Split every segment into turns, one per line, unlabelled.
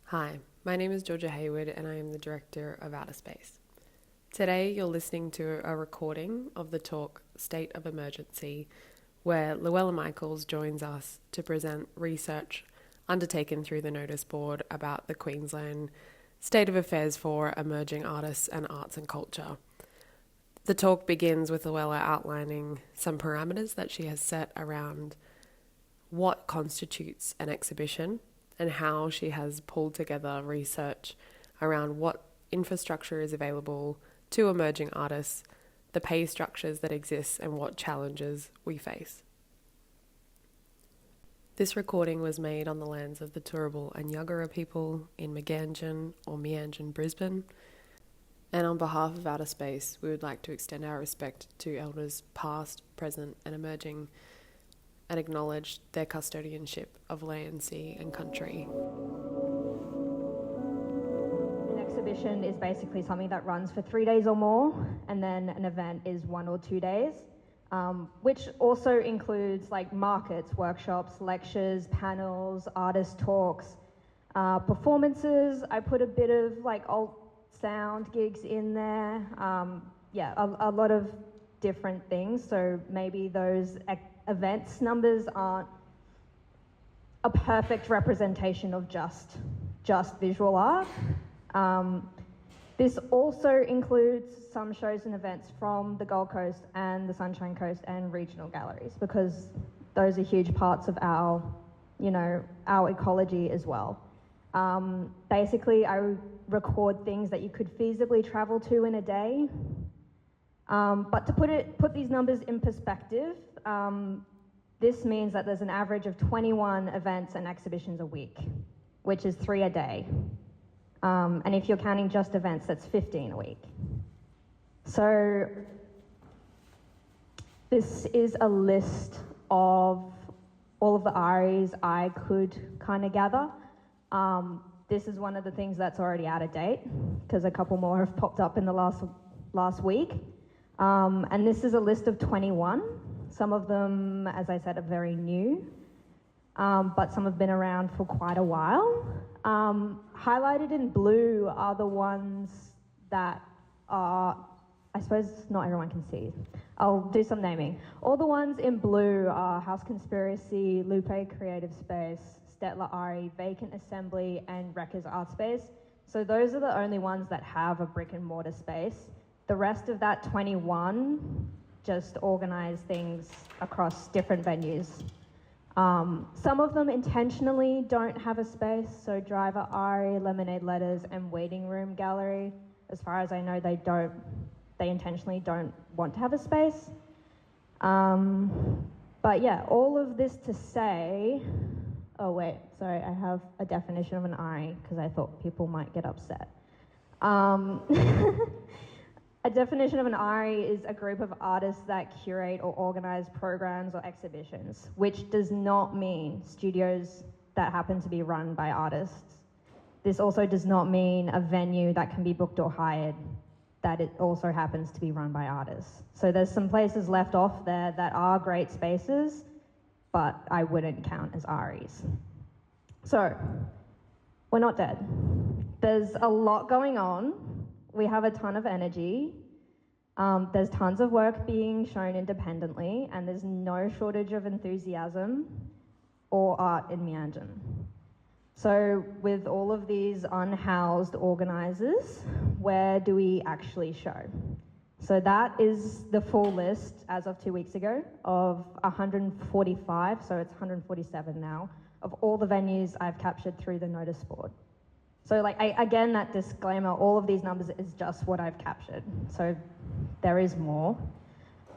Hi, my name is Georgia Hayward and I am the Director of Outer Space. Today you're listening to a recording of the talk State of Emergency, where Louella Michaels joins us to present research undertaken through the Noticeboard about the Queensland state of affairs for emerging artists and arts and culture. The talk begins with Louella outlining some parameters that she has set around what constitutes an exhibition and how she has pulled together research around what infrastructure is available to emerging artists, the pay structures that exist, and what challenges we face. This recording was made on the lands of the Turrbal and Yagara people in Magandjin or Meanjin, Brisbane. And on behalf of Outer Space, we would like to extend our respect to elders past, present, and emerging, and acknowledge their custodianship of land, sea, and country.
An exhibition is basically something that runs for 3 days or more, and then an event is 1 or 2 days, which also includes like markets, workshops, lectures, panels, artist talks, performances. I put a bit of like alt sound gigs in there. A lot of different things. So maybe those events numbers aren't a perfect representation of just visual art. This also includes some shows and events from the Gold Coast and the Sunshine Coast and regional galleries, because those are huge parts of our ecology as well. Basically, I record things that you could feasibly travel to in a day. But to put these numbers in perspective, this means that there's an average of 21 events and exhibitions a week, which is 3 a day. And if you're counting just events, that's 15 a week. So this is a list of all of the ARIs I could kind of gather. This is one of the things that's already out of date, because a couple more have popped up in the last week. And this is a list of 21. Some of them, as I said, are very new, but some have been around for quite a while. Highlighted in blue are the ones that are, I suppose not everyone can see. I'll do some naming. All the ones in blue are House Conspiracy, Lupe Creative Space, Stetler Ari, Vacant Assembly, and Wreckers Art Space. So those are the only ones that have a brick and mortar space. The rest of that 21 just organize things across different venues. Some of them intentionally don't have a space, so Driver Ari, Lemonade Letters, and Waiting Room Gallery, as far as I know, they intentionally don't want to have a space. But yeah, all of this to say, oh wait, sorry, I have a definition of an Ari, because I thought people might get upset. A definition of an ARI is a group of artists that curate or organize programs or exhibitions, which does not mean studios that happen to be run by artists. This also does not mean a venue that can be booked or hired, that it also happens to be run by artists. So there's some places left off there that are great spaces, but I wouldn't count as ARIs. So, we're not dead. There's a lot going on. We have a ton of energy. There's tons of work being shown independently, and there's no shortage of enthusiasm or art in Meanjin. So with all of these unhoused organisers, where do we actually show? So that is the full list as of 2 weeks ago of 145, so it's 147 now, of all the venues I've captured through the Noticeboard. So again, that disclaimer, all of these numbers is just what I've captured. So there is more.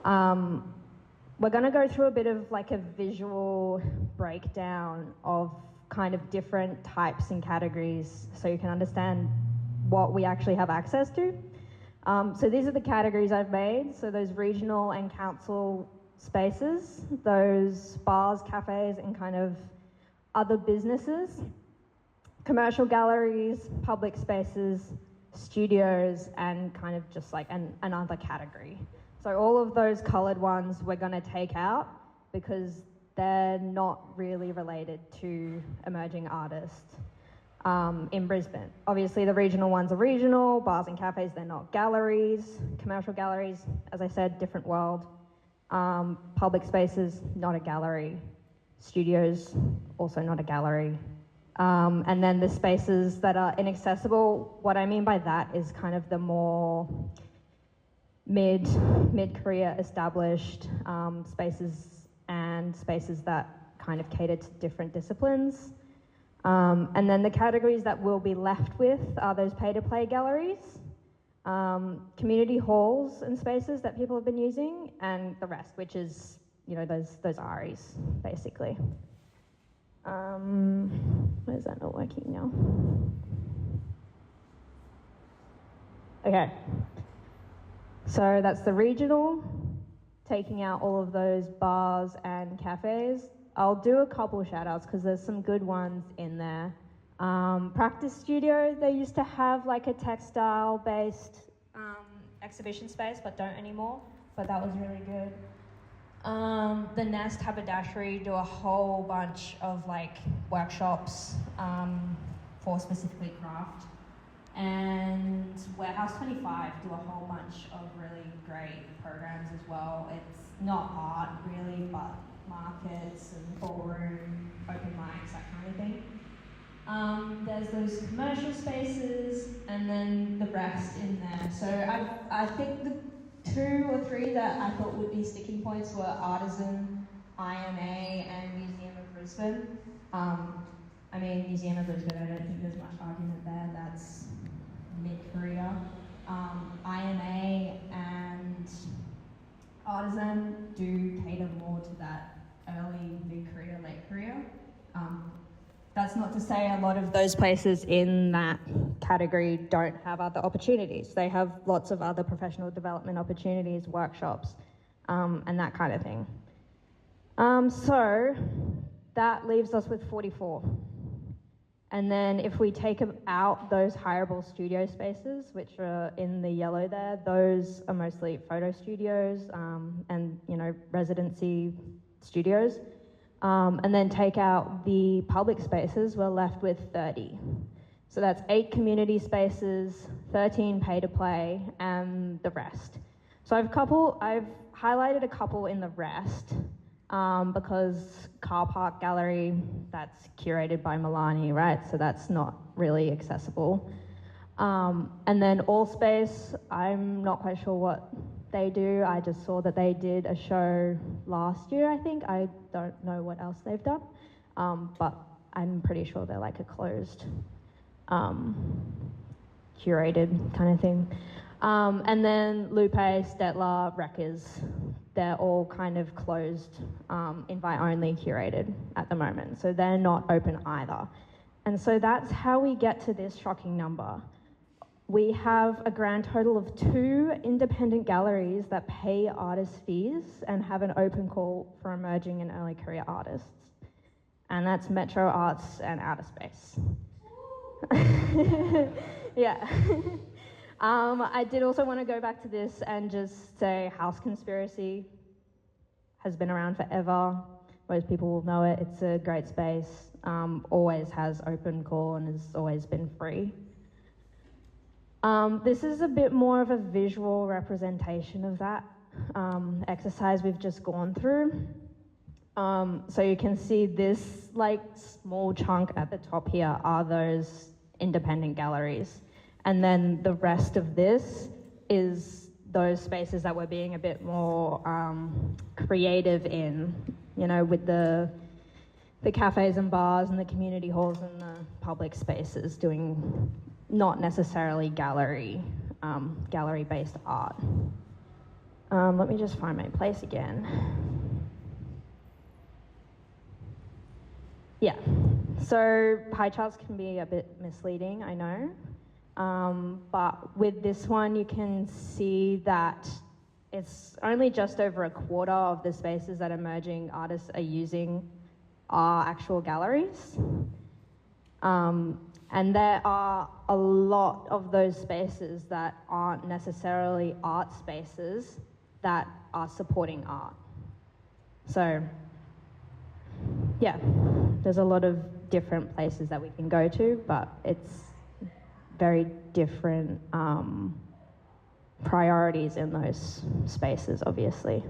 We're gonna go through a bit of like a visual breakdown of kind of different types and categories so you can understand what we actually have access to. So these are the categories I've made. So those regional and council spaces, those bars, cafes, and kind of other businesses. Commercial galleries, public spaces, studios, and kind of just like another category. So all of those coloured ones we're going to take out because they're not really related to emerging artists. in Brisbane. Obviously, the regional ones are regional, bars and cafes, they're not galleries. Commercial galleries, as I said, different world. Public spaces, not a gallery. Studios, also not a gallery. And then the spaces that are inaccessible, what I mean by that is kind of the more mid-career established spaces and spaces that kind of cater to different disciplines. And then the categories that we'll be left with are those pay-to-play galleries, community halls and spaces that people have been using, and the rest, which is, you know, those REs, basically. Why is that not working now? Okay. So that's the regional, taking out all of those bars and cafes. I'll do a couple shout outs because there's some good ones in there. Practice Studio, they used to have like a textile based exhibition space, but don't anymore, but that was really good. The Nest Haberdashery do a whole bunch of like workshops for specifically craft. And Warehouse 25 do a whole bunch of really great programs as well. It's not art really, but markets and ballroom, open mics, that kind of thing. There's those commercial spaces and then the rest in there. So I think the 2 or 3 that I thought would be sticking points were Artisan, IMA, and Museum of Brisbane. I mean, Museum of Brisbane, I don't think there's much argument there. That's mid-career. IMA and Artisan do cater more to that early mid-career, late career. That's not to say a lot of those places in that category don't have other opportunities. They have lots of other professional development opportunities, workshops, and that kind of thing. So that leaves us with 44. And then if we take out those hireable studio spaces, which are in the yellow there, those are mostly photo studios and, you know, residency studios. And then take out the public spaces, we're left with 30. So that's 8 community spaces, 13 pay to play, and the rest. So I've highlighted a couple in the rest because car park gallery, that's curated by Milani, right? So that's not really accessible. And then All Space, I'm not quite sure what they do. I just saw that they did a show last year, I think. I don't know what else they've done, but I'm pretty sure they're like a closed, curated kind of thing. And then Lupe, Stetler, Wreckers, they're all kind of closed, invite-only curated at the moment. So they're not open either. And so that's how we get to this shocking number. We have a grand total of 2 independent galleries that pay artist fees and have an open call for emerging and early career artists. And that's Metro Arts and Outer Space. Yeah. I did also want to go back to this and just say House Conspiracy has been around forever. Most people will know it. It's a great space. Always has open call and has always been free. This is a bit more of a visual representation of that exercise we've just gone through. So you can see this like small chunk at the top here are those independent galleries. And then the rest of this is those spaces that we're being a bit more creative in, you know, with the cafes and bars and the community halls and the public spaces doing not necessarily gallery-based art. Let me just find my place again. Yeah, so pie charts can be a bit misleading, I know. But with this one, you can see that it's only just over a quarter of the spaces that emerging artists are using are actual galleries. And there are a lot of those spaces that aren't necessarily art spaces that are supporting art. So, yeah, there's a lot of different places that we can go to, but it's very different priorities in those spaces, obviously.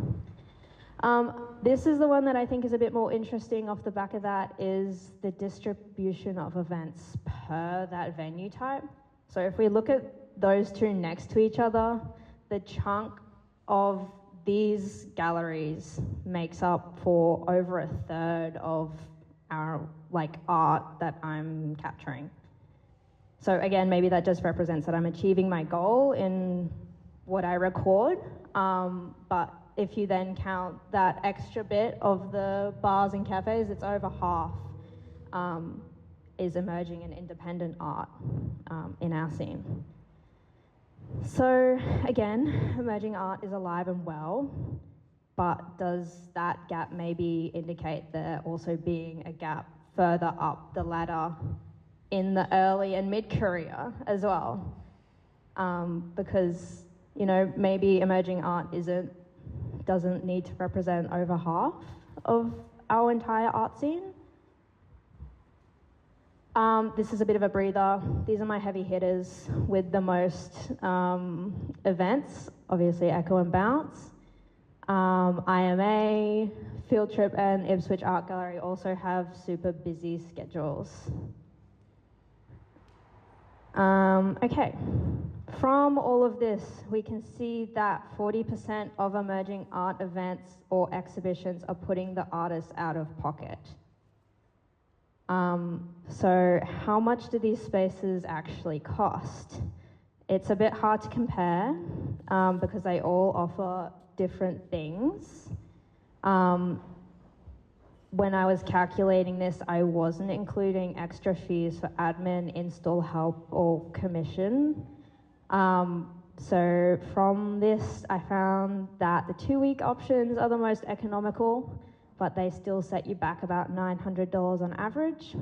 This is the one that I think is a bit more interesting off the back of that, is the distribution of events per that venue type. So if we look at those two next to each other, the chunk of these galleries makes up for over a third of our art that I'm capturing. So again, maybe that just represents that I'm achieving my goal in what I record, but if you then count that extra bit of the bars and cafes, it's over half is emerging and independent art in our scene. So again, emerging art is alive and well, but does that gap maybe indicate there also being a gap further up the ladder in the early and mid-career as well? Because, you know, maybe emerging art doesn't need to represent over half of our entire art scene. This is a bit of a breather. These are my heavy hitters with the most events. Obviously, Echo and Bounce. IMA, Field Trip and Ipswich Art Gallery also have super busy schedules. Okay. From all of this, we can see that 40% of emerging art events or exhibitions are putting the artists out of pocket. So how much do these spaces actually cost? It's a bit hard to compare because they all offer different things. When I was calculating this, I wasn't including extra fees for admin, install help, or commission. So from this, I found that the 2-week options are the most economical, but they still set you back about $900 on average.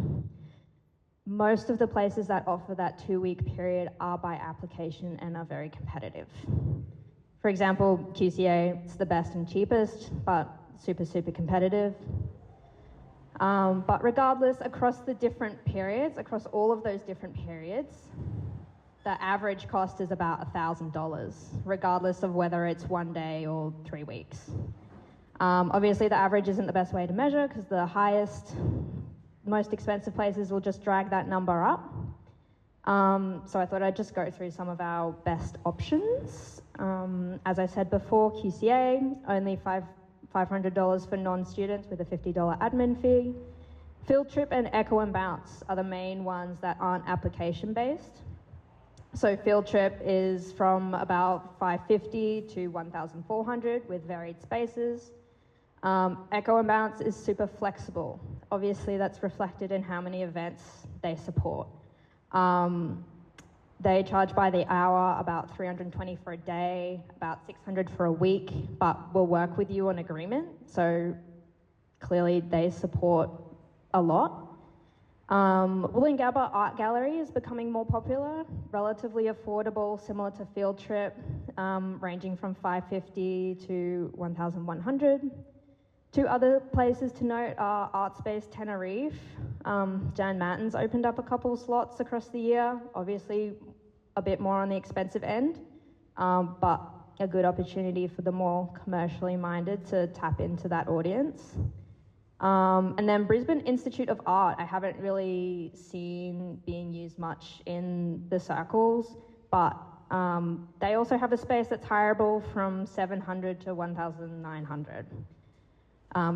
Most of the places that offer that 2-week period are by application and are very competitive. For example, QCA, it's the best and cheapest, but super, super competitive. But regardless, across the different periods, across all of those different periods, the average cost is about $1,000, regardless of whether it's 1 day or 3 weeks. Obviously, the average isn't the best way to measure because the highest, most expensive places will just drag that number up. So I thought I'd just go through some of our best options. As I said before, QCA, only $500 for non-students with a $50 admin fee. Field Trip and Echo and Bounce are the main ones that aren't application-based. So Field Trip is from about $550 to $1,400 with varied spaces. Echo and Bounce is super flexible. Obviously, that's reflected in how many events they support. They charge by the hour, about $320 for a day, about $600 for a week, but will work with you on agreement. So clearly they support a lot. Wollongabba Art Gallery is becoming more popular, relatively affordable, similar to Field Trip, ranging from $550 to $1,100. Two other places to note are Art Space Tenerife. Jan Matins opened up a couple slots across the year, obviously a bit more on the expensive end, but a good opportunity for the more commercially minded to tap into that audience. And then Brisbane Institute of Art, I haven't really seen being used much in the circles, but they also have a space that's hireable from $700 to $1,900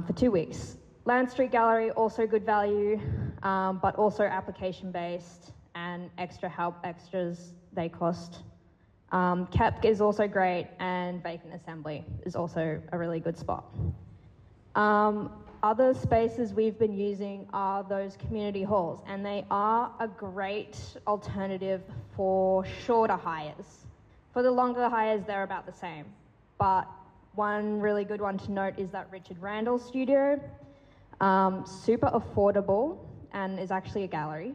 for 2 weeks. Land Street Gallery, also good value, but also application-based and extras they cost. KEPC is also great, and Vacant Assembly is also a really good spot. Other spaces we've been using are those community halls, and they are a great alternative for shorter hires. For the longer hires, they're about the same. But one really good one to note is that Richard Randall studio. Super affordable and is actually a gallery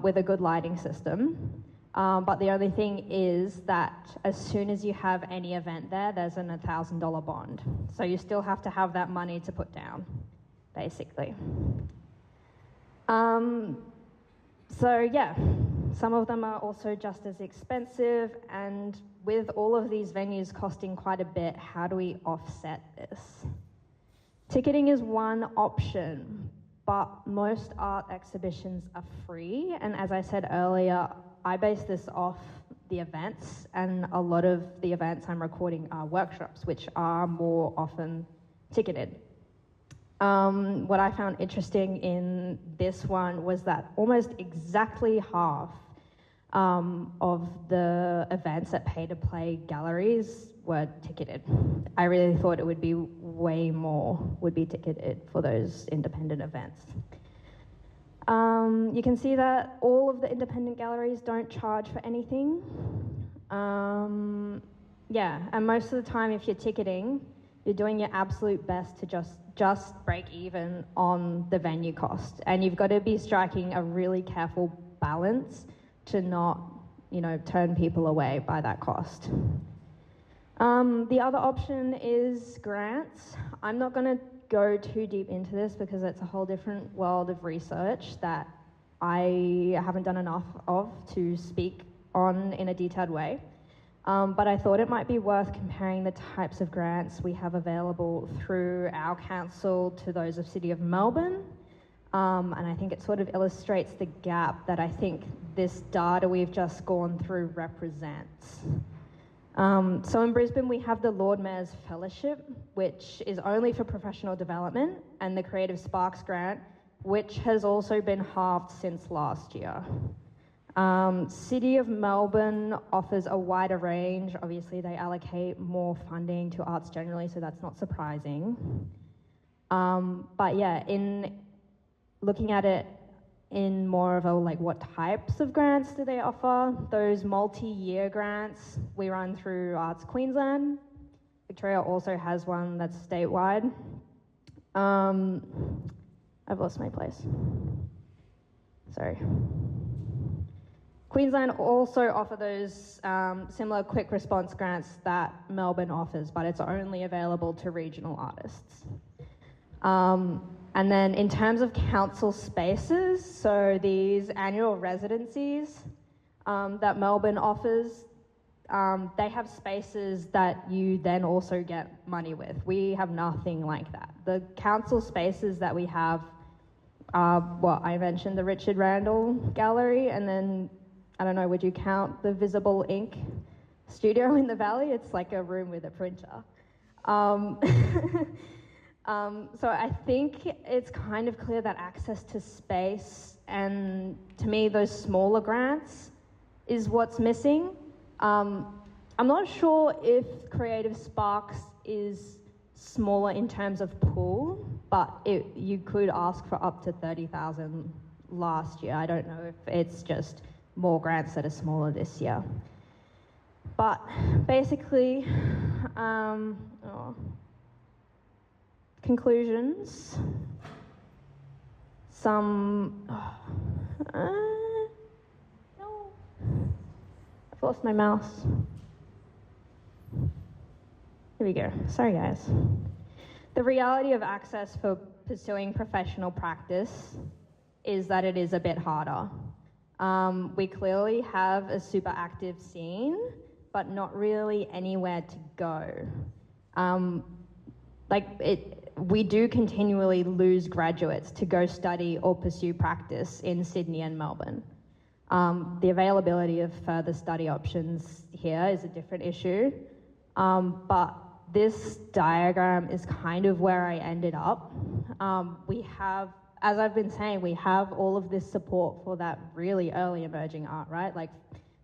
with a good lighting system. But the only thing is that as soon as you have any event there, there's an $1,000 bond. So you still have to have that money to put down, basically. So yeah, some of them are also just as expensive, and with all of these venues costing quite a bit, how do we offset this? Ticketing is one option, but most art exhibitions are free, and as I said earlier, I base this off the events, and a lot of the events I'm recording are workshops, which are more often ticketed. What I found interesting in this one was that almost exactly half of the events at pay-to-play galleries were ticketed. I really thought it would be way more would be ticketed for those independent events. You can see that all of the independent galleries don't charge for anything. Yeah, and most of the time if you're ticketing, you're doing your absolute best to just break even on the venue cost. And you've got to be striking a really careful balance to not, turn people away by that cost. The other option is grants. I'm not going to go too deep into this because it's a whole different world of research that I haven't done enough of to speak on in a detailed way. But I thought it might be worth comparing the types of grants we have available through our council to those of City of Melbourne. And I think it sort of illustrates the gap that I think this data we've just gone through represents. So in Brisbane, we have the Lord Mayor's Fellowship, which is only for professional development, and the Creative Sparks Grant, which has also been halved since last year. City of Melbourne offers a wider range. Obviously, they allocate more funding to arts generally, so that's not surprising. But yeah, in looking at it in more of a what types of grants do they offer? Those multi-year grants we run through Arts Queensland. Victoria also has one that's statewide. I've lost my place. Sorry. Queensland also offer those similar quick response grants that Melbourne offers, but it's only available to regional artists. And then in terms of council spaces, so these annual residencies that Melbourne offers, they have spaces that you then also get money with. We have nothing like that. The council spaces that we have are, I mentioned the Richard Randall Gallery, and then I don't know, would you count the Visible Ink studio in the Valley? It's like a room with a printer. So I think it's kind of clear that access to space and, to me, those smaller grants is what's missing. I'm not sure if Creative Sparks is smaller in terms of pool, but you could ask for up to 30,000 last year. I don't know if it's just more grants that are smaller this year. But basically, conclusions. No, I've lost my mouse. Here we go. Sorry, guys. The reality of access for pursuing professional practice is that it is a bit harder. We clearly have a super active scene, but not really anywhere to go. We do continually lose graduates to go study or pursue practice in Sydney and Melbourne. The availability of further study options here is a different issue, but this diagram is kind of where I ended up. We have, as I've been saying, we have all of this support for that really early emerging art, right? Like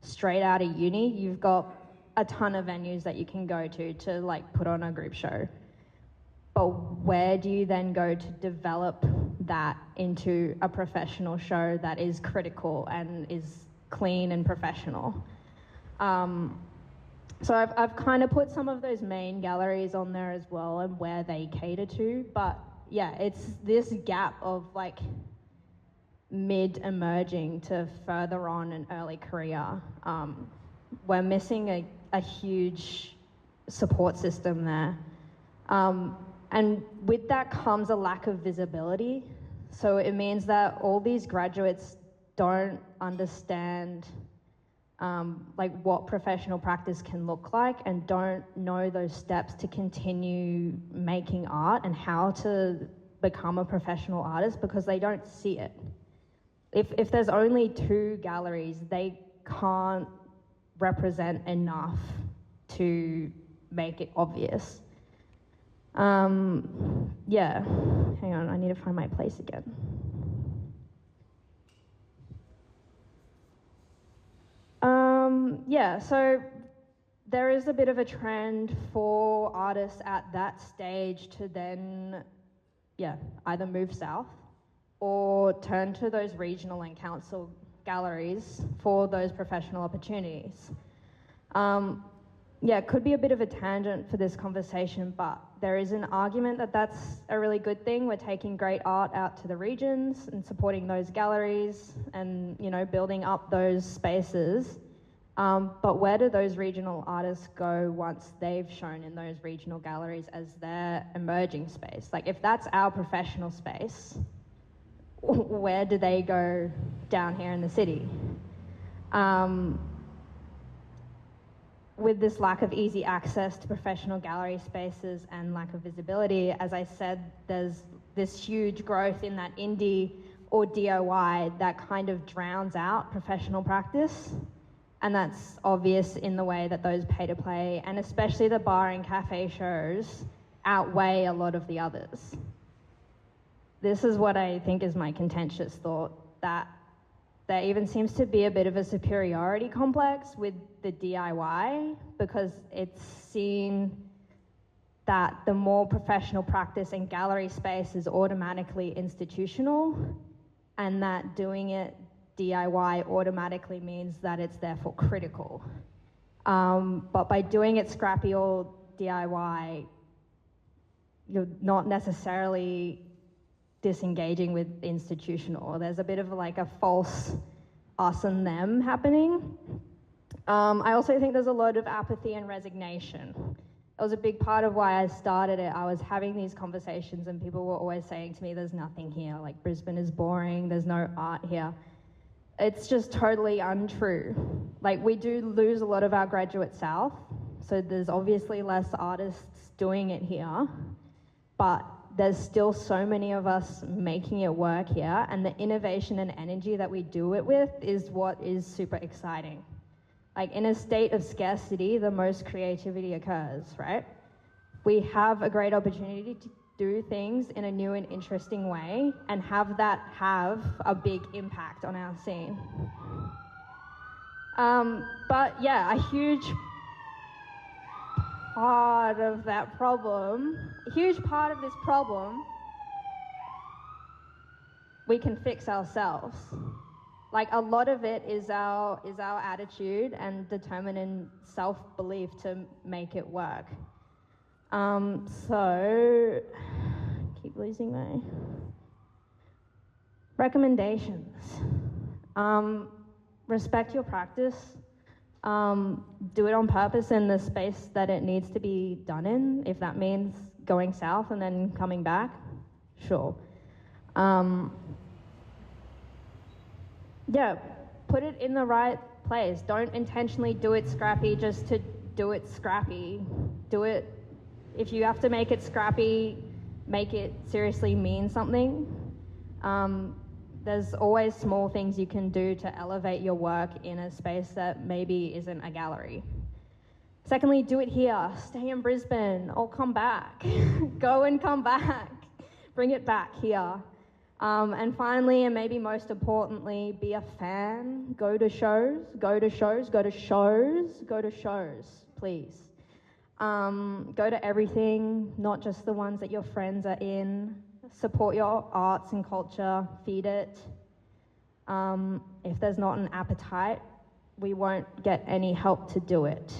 straight out of uni, you've got a ton of venues that you can go to put on a group show. But where do you then go to develop that into a professional show that is critical and is clean and professional? So I've kind of put some of those main galleries on there as well and where they cater to, but yeah, it's this gap of mid-emerging to further on an early career. We're missing a huge support system there. And with that comes a lack of visibility. So it means that all these graduates don't understand like what professional practice can look like, and don't know those steps to continue making art and how to become a professional artist, because they don't see it. If there's only 2 galleries, they can't represent enough to make it obvious. Yeah, hang on, I need to find my place again. Yeah, so there is a bit of a trend for artists at that stage to then, either move south or turn to those regional and council galleries for those professional opportunities. It could be a bit of a tangent for this conversation, but there is an argument that that's a really good thing. We're taking great art out to the regions and supporting those galleries and, building up those spaces. But where do those regional artists go once they've shown in those regional galleries as their emerging space? Like, if that's our professional space, where do they go down here in the city? With this lack of easy access to professional gallery spaces and lack of visibility, as I said, there's this huge growth in that indie or DIY that kind of drowns out professional practice. And that's obvious in the way that those pay-to-play, and especially the bar and cafe shows, outweigh a lot of the others. This is what I think is my contentious thought, that there even seems to be a bit of a superiority complex with the DIY, because it's seen that the more professional practice and gallery space is automatically institutional, and that doing it DIY automatically means that it's therefore critical. But by doing it scrappy or DIY, you're not necessarily disengaging with institutional. There's a bit of like a false us and them happening. I also think there's a lot of apathy and resignation. It was a big part of why I started it. I was having these conversations and people were always saying to me, there's nothing here, like Brisbane is boring, there's no art here. It's just totally untrue. Like, we do lose a lot of our graduate south, so there's obviously less artists doing it here, but there's still so many of us making it work here, and the innovation and energy that we do it with is what is super exciting. Like, in a state of scarcity, the most creativity occurs, right? We have a great opportunity to do things in a new and interesting way and have that have a big impact on our scene. But yeah, a huge part of that problem, a huge part of this problem, we can fix ourselves. Like, a lot of it is our attitude and determined self-belief to make it work. So, keep losing my recommendations. Respect your practice. Do it on purpose in the space that it needs to be done in. If that means going south and then coming back, sure. Yeah, put it in the right place. Don't intentionally do it scrappy just to do it scrappy. Do it, if you have to make it scrappy, make it seriously mean something. There's always small things you can do to elevate your work in a space that maybe isn't a gallery. Secondly, do it here. Stay in Brisbane or come back. Go and come back. Bring it back here. And finally, and maybe most importantly, be a fan. Go to shows, please. Go to everything, not just the ones that your friends are in. Support your arts and culture, feed it. If there's not an appetite, we won't get any help to do it.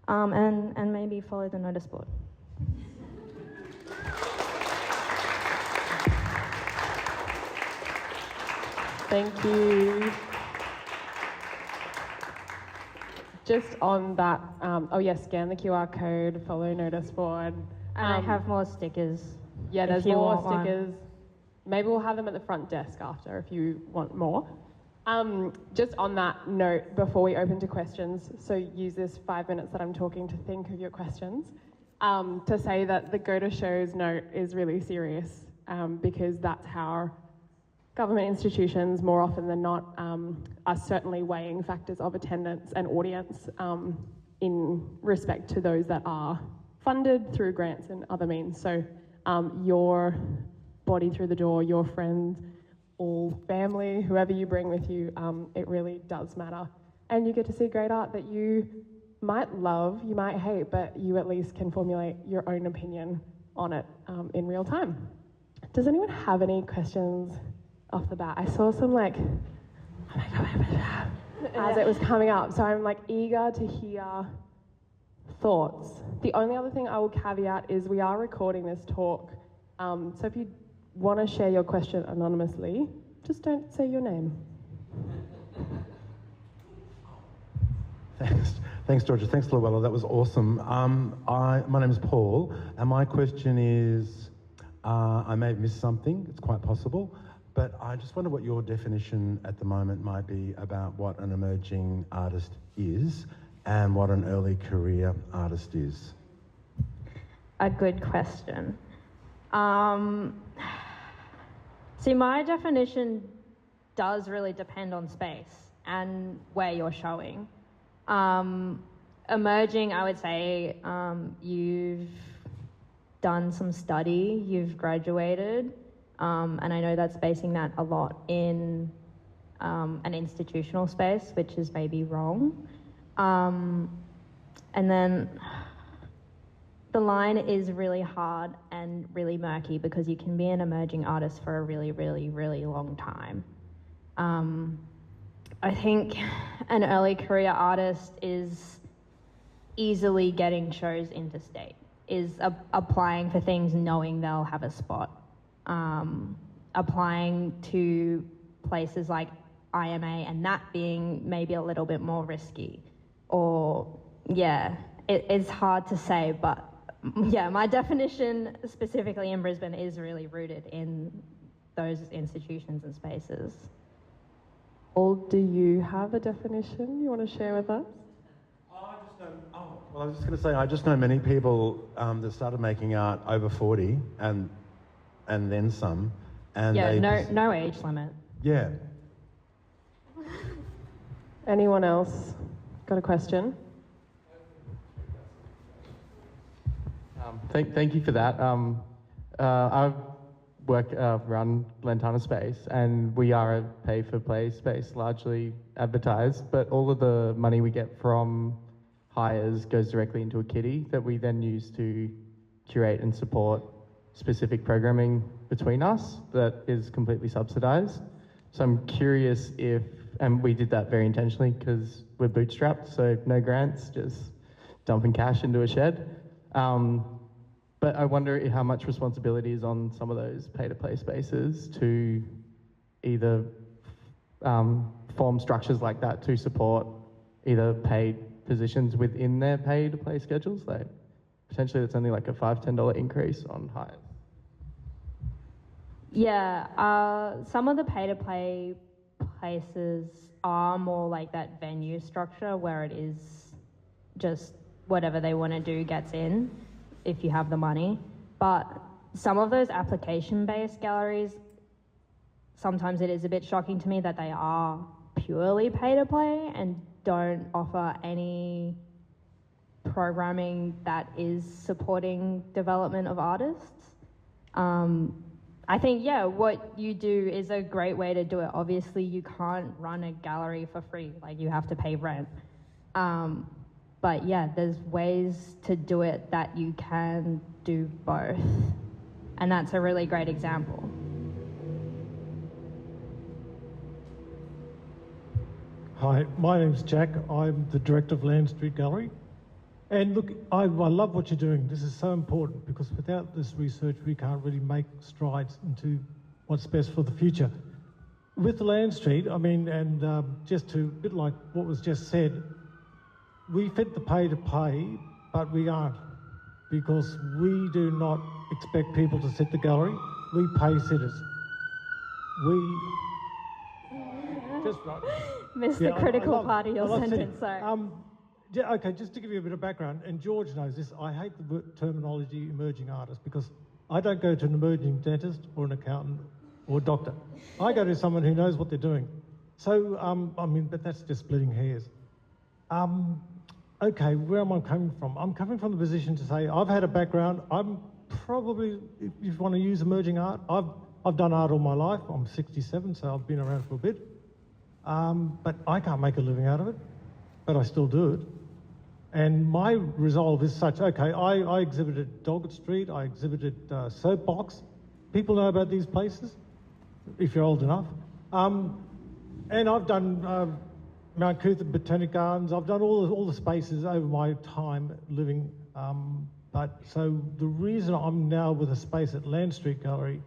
And maybe follow the Noticeboard.
Thank you. Just on that, scan the QR code, follow Noticeboard.
And I have more stickers.
Yeah, there's more stickers. maybe we'll have them at the front desk after if you want more. Just on that note, before we open to questions, so use this 5 minutes that I'm talking to think of your questions, to say that the go to shows note is really serious, because that's how government institutions, more often than not, are certainly weighing factors of attendance and audience in respect to those that are funded through grants and other means. So your body through the door, your friends, all family, whoever you bring with you, it really does matter. And you get to see great art that you might love, you might hate, but you at least can formulate your own opinion on it in real time. Does anyone have any questions off the bat? I saw some like, oh my God, as it was coming up. So I'm like eager to hear thoughts. The only other thing I will caveat is we are recording this talk. So if you want to share your question anonymously, just don't say your name.
Thanks, Georgia. Thanks, Louella. That was awesome. My name is Paul, and my question is, I may have missed something, it's quite possible, but I just wonder what your definition at the moment might be about what an emerging artist is and what an early career artist is.
A good question. See, my definition does really depend on space and where you're showing. Emerging, I would say, you've done some study, you've graduated, and I know that's basing that a lot in an institutional space, which is maybe wrong. And then the line is really hard and really murky because you can be an emerging artist for a really, really, really long time. I think an early career artist is easily getting shows interstate, is applying for things knowing they'll have a spot, applying to places like IMA and that being maybe a little bit more risky. Or, yeah, it's hard to say, but yeah, my definition specifically in Brisbane is really rooted in those institutions and spaces.
Paul, do you have a definition you want to share with us?
Well, I was just going to say, I just know many people that started making art over 40 and then some. And
yeah, no age limit.
Yeah.
Anyone else got a question?
Thank you for that. I run Lantana Space, and we are a pay-for-play space, largely advertised, but all of the money we get from hires goes directly into a kitty that we then use to curate and support specific programming between us that is completely subsidised. So I'm curious if, and we did that very intentionally because we're bootstrapped, so no grants, just dumping cash into a shed. But I wonder how much responsibility is on some of those pay-to-play spaces to either form structures like that to support either paid positions within their pay-to-play schedules. Like potentially it's only like a $5, $10 increase on hires.
Yeah, some of the pay-to-play places are more like that venue structure where it is just whatever they want to do gets in if you have the money. But some of those application-based galleries, sometimes it is a bit shocking to me that they are purely pay-to-play and don't offer any programming that is supporting development of artists. I think, yeah, what you do is a great way to do it. Obviously, you can't run a gallery for free, like you have to pay rent. But yeah, there's ways to do it that you can do both. And that's a really great example.
Hi, my name's Jack. I'm the director of Land Street Gallery. And look, I love what you're doing. This is so important because without this research, we can't really make strides into what's best for the future. With Land Street, I mean, and just to, a bit like what was just said, we fit the pay to pay, but we aren't, because we do not expect people to sit the gallery. We pay sitters. Just right.
Missed the critical part of your sentence,
sitting.
sorry.
Yeah, okay, just to give you a bit of background, and George knows this, I hate the terminology emerging artist because I don't go to an emerging dentist or an accountant or doctor. I go to someone who knows what they're doing. So, but that's just splitting hairs. Okay, where am I coming from? I'm coming from the position to say I've had a background. I'm probably, if you want to use emerging art, I've done art all my life. I'm 67, so I've been around for a bit. But I can't make a living out of it, but I still do it. And my resolve is such, okay, I exhibited Doggett Street, I exhibited Soapbox. People know about these places, if you're old enough. And I've done Mount Coot Botanic Gardens. I've done all the spaces over my time living. But so the reason I'm now with a space at Land Street Gallery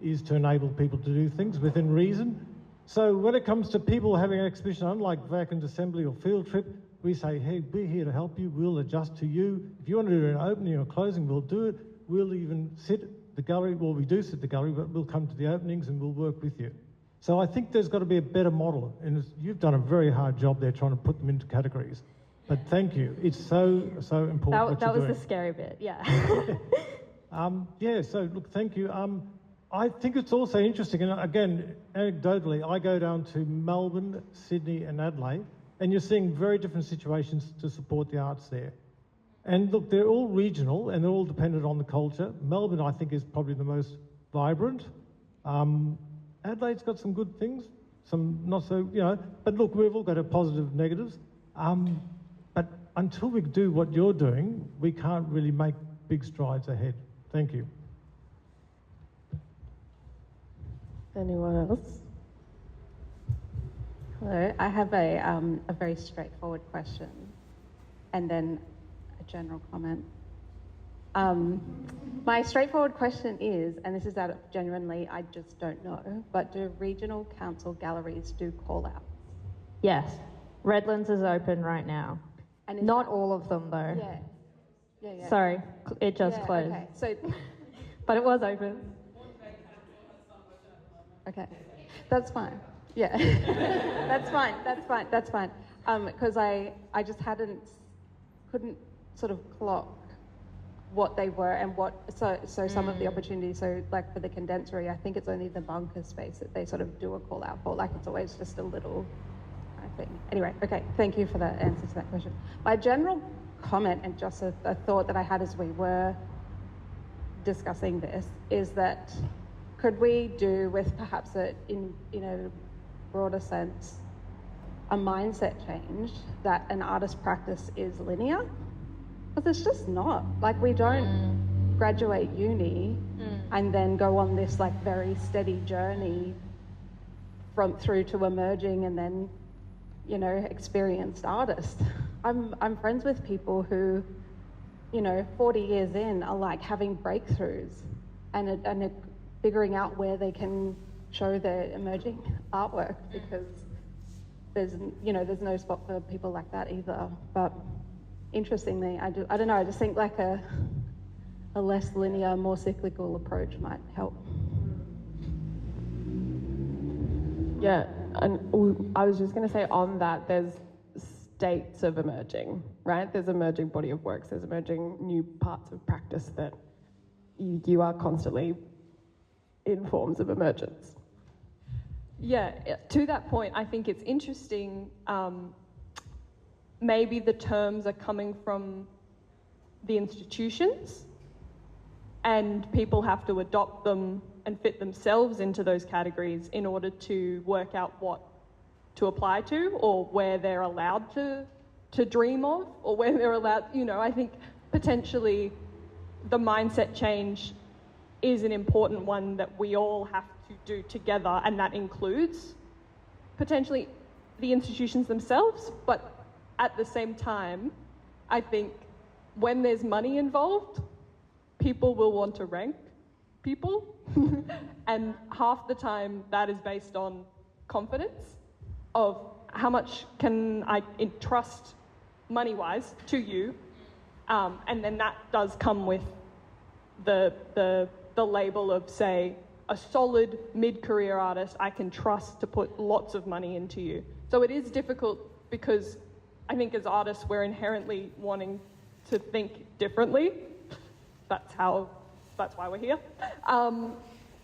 is to enable people to do things within reason. So when it comes to people having an exhibition, unlike vacant assembly or field trip, we say, hey, we're here to help you. We'll adjust to you. If you want to do an opening or closing, we'll do it. We'll even sit the gallery. Well, we do sit the gallery, but we'll come to the openings and we'll work with you. So I think there's got to be a better model. And you've done a very hard job there trying to put them into categories. But thank you. It's so important.
That was the scary bit, yeah.
Yeah, so look, thank you. I think it's also interesting, and again, anecdotally, I go down to Melbourne, Sydney and Adelaide, and you're seeing very different situations to support the arts there. And look, they're all regional and they're all dependent on the culture. Melbourne, I think, is probably the most vibrant. Adelaide's got some good things, some not so, but look, we've all got our positive negatives. But until we do what you're doing, we can't really make big strides ahead. Thank you.
Anyone else?
Hello, I have a very straightforward question and then a general comment. My straightforward question is, and this is out of genuinely, I just don't know, but do regional council galleries do call-outs?
Yes. Redlands is open right now.
And
Not all of them, though.
Yeah.
Sorry, it just closed.
Okay, so...
But it was open.
Okay, that's fine. Yeah, that's fine. Because I just couldn't sort of clock what they were and so some of the opportunities. So like for the condensery, I think it's only the bunker space that they sort of do a call out for. Like it's always just a little thing. Anyway, okay, thank you for the answer to that question. My general comment and just a thought that I had as we were discussing this is that could we do with perhaps in a broader sense a mindset change that an artist practice is linear? Because it's just not. Like we don't graduate uni and then go on this like very steady journey through to emerging and then experienced artist. I'm friends with people who 40 years in are like having breakthroughs and figuring out where they can show their emerging artwork because there's no spot for people like that either. But interestingly, I don't know, I just think like a less linear, more cyclical approach might help.
Yeah, and I was just going to say on that, there's states of emerging, right? There's emerging body of works, there's emerging new parts of practice that you are constantly in forms of emergence.
Yeah, to that point, I think it's interesting, maybe the terms are coming from the institutions and people have to adopt them and fit themselves into those categories in order to work out what to apply to or where they're allowed to dream of or where they're allowed, I think potentially the mindset change is an important one that we all have to do together, and that includes potentially the institutions themselves, but at the same time, I think when there's money involved, people will want to rank people, and half the time that is based on confidence of how much can I entrust money-wise to you, and then that does come with the label of, say, a solid mid-career artist I can trust to put lots of money into you. So it is difficult because I think as artists we're inherently wanting to think differently. That's why we're here.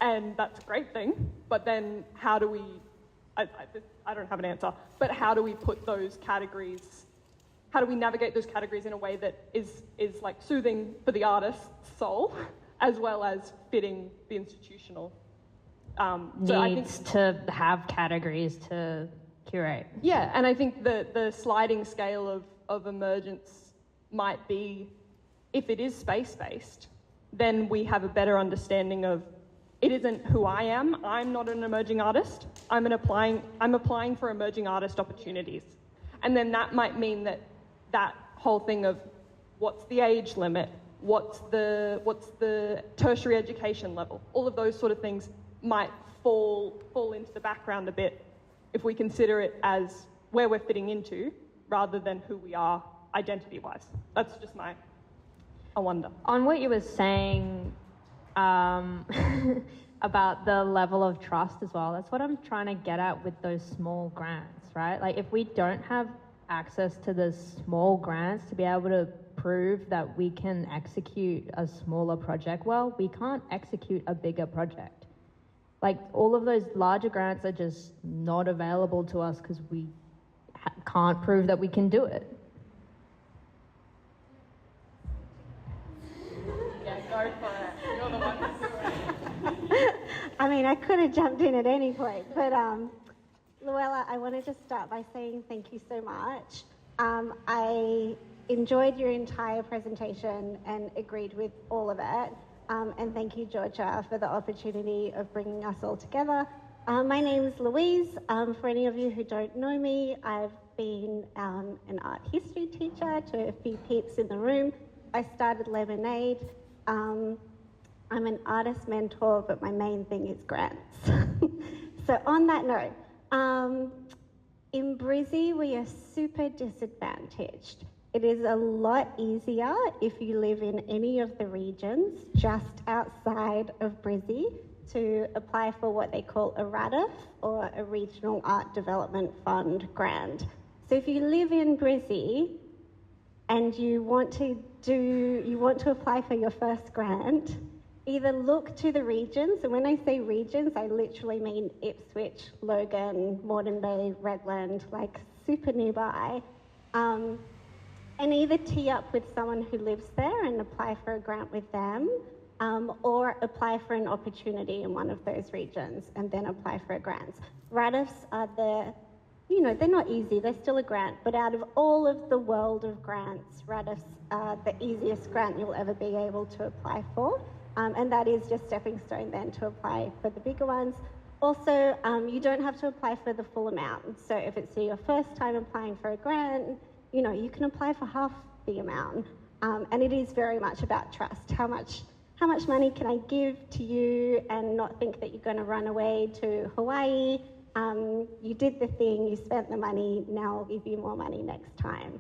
And that's a great thing. But then how do we, I don't have an answer, but how do we put those categories, how do we navigate those categories in a way that is like soothing for the artist's soul, as well as fitting the institutional
needs to have categories to curate.
Yeah, and I think the sliding scale of emergence might be, if it is space-based, then we have a better understanding of, it isn't who I am. I'm not an emerging artist. I'm applying for emerging artist opportunities. And then that might mean that whole thing of what's the age limit, what's the tertiary education level, all of those sort of things might fall into the background a bit if we consider it as where we're fitting into rather than who we are identity-wise. That's just I wonder.
On what you were saying about the level of trust as well, that's what I'm trying to get at with those small grants, right? Like if we don't have access to the small grants to be able to prove that we can execute a smaller project well, we can't execute a bigger project. Like all of those larger grants are just not available to us because we can't prove that we can do it.
Yeah, go for it. You're the one who's doing it.
I mean, I could have jumped in at any point, but Louella, I want to just start by saying thank you so much. I enjoyed your entire presentation and agreed with all of it. And thank you, Georgia, for the opportunity of bringing us all together. My name is Louise. For any of you who don't know me, I've been an art history teacher to a few peeps in the room. I started Lemonade. I'm an artist mentor, but my main thing is grants. So on that note, in Brizzy, we are super disadvantaged. It is a lot easier if you live in any of the regions just outside of Brizzy to apply for what they call a RADF, or a Regional Art Development Fund grant. So if you live in Brizzy and you want to apply for your first grant, either look to the regions, and when I say regions, I literally mean Ipswich, Logan, Moreton Bay, Redland, like super nearby, and either tee up with someone who lives there and apply for a grant with them, or apply for an opportunity in one of those regions and then apply for a grant. RADFs are they're not easy, they're still a grant, but out of all of the world of grants, RADFs are the easiest grant you'll ever be able to apply for. And that is your stepping stone then to apply for the bigger ones. Also, you don't have to apply for the full amount. So if it's your first time applying for a grant, you can apply for half the amount. And it is very much about trust. How much money can I give to you and not think that you're going to run away to Hawaii? You did the thing, you spent the money, now I'll give you more money next time.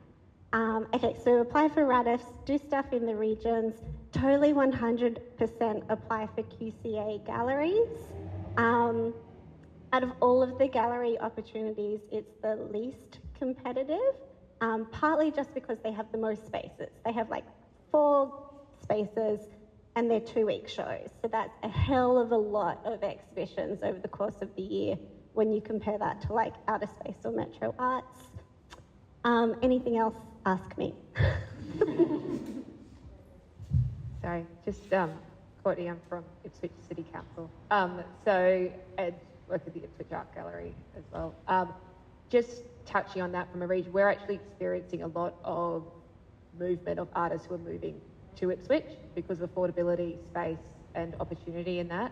Okay, so apply for RADFs, do stuff in the regions, totally 100% apply for QCA galleries. Out of all of the gallery opportunities, it's the least competitive, partly just because they have the most spaces. They have like 4 spaces and they're 2-week shows. So that's a hell of a lot of exhibitions over the course of the year when you compare that to like Outer Space or Metro Arts. Anything else? Ask me.
Sorry, just Courtney, I'm from Ipswich City Council. So I work at the Ipswich Art Gallery as well. Just touching on that from a region, we're actually experiencing a lot of movement of artists who are moving to Ipswich because of affordability, space and opportunity in that.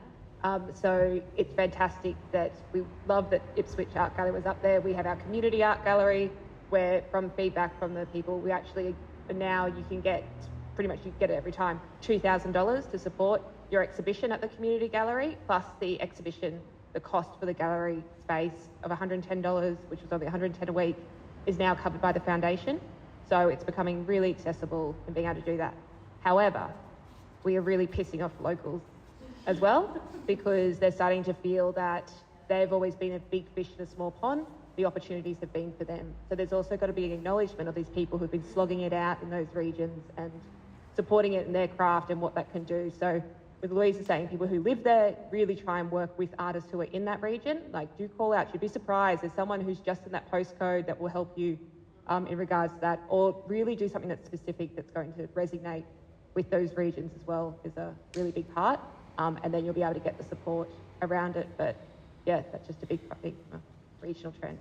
So it's fantastic that we love that Ipswich Art Gallery was up there. We have our community art gallery where from feedback from the people, we actually now you can get, pretty much you get it every time, $2,000 to support your exhibition at the community gallery, plus the exhibition, the cost for the gallery space of $110, which was only $110 a week, is now covered by the foundation. So it's becoming really accessible and being able to do that. However, we are really pissing off locals as well, because they're starting to feel that they've always been a big fish in a small pond. The opportunities have been for them. So there's also got to be an acknowledgement of these people who've been slogging it out in those regions and supporting it in their craft and what that can do. So with Louisa saying, people who live there really try and work with artists who are in that region. Like, do call out. You'd be surprised. There's someone who's just in that postcode that will help you in regards to that, or really do something that's specific that's going to resonate with those regions as well is a really big part. And then you'll be able to get the support around it. But yeah, that's just a big regional trend.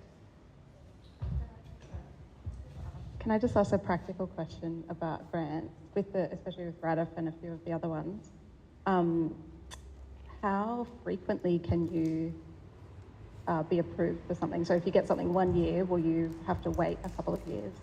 Can I just ask a practical question about grants, especially with RADF and a few of the other ones? How frequently can you be approved for something? So if you get something 1 year, will you have to wait a couple of years?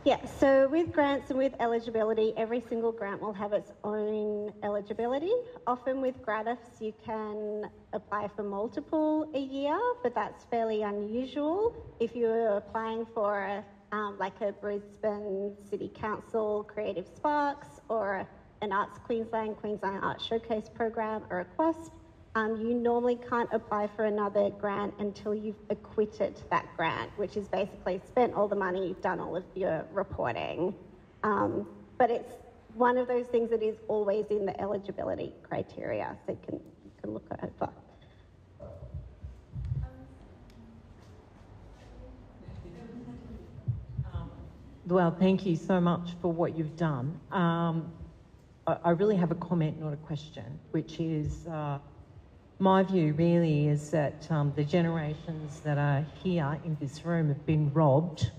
Yeah, so with grants and with eligibility, every single grant will have its own eligibility. Often with GRADIFs, you can apply for multiple a year, but that's fairly unusual. If you're applying for like a Brisbane City Council Creative Sparks or an Arts Queensland Arts Showcase program or a Quest, you normally can't apply for another grant until you've acquitted that grant, which is basically spent all the money, you've done all of your reporting. But it's one of those things that is always in the eligibility criteria, so you can look at it.
Well, thank you so much for what you've done. I really have a comment, not a question, which is my view really is that the generations that are here in this room have been robbed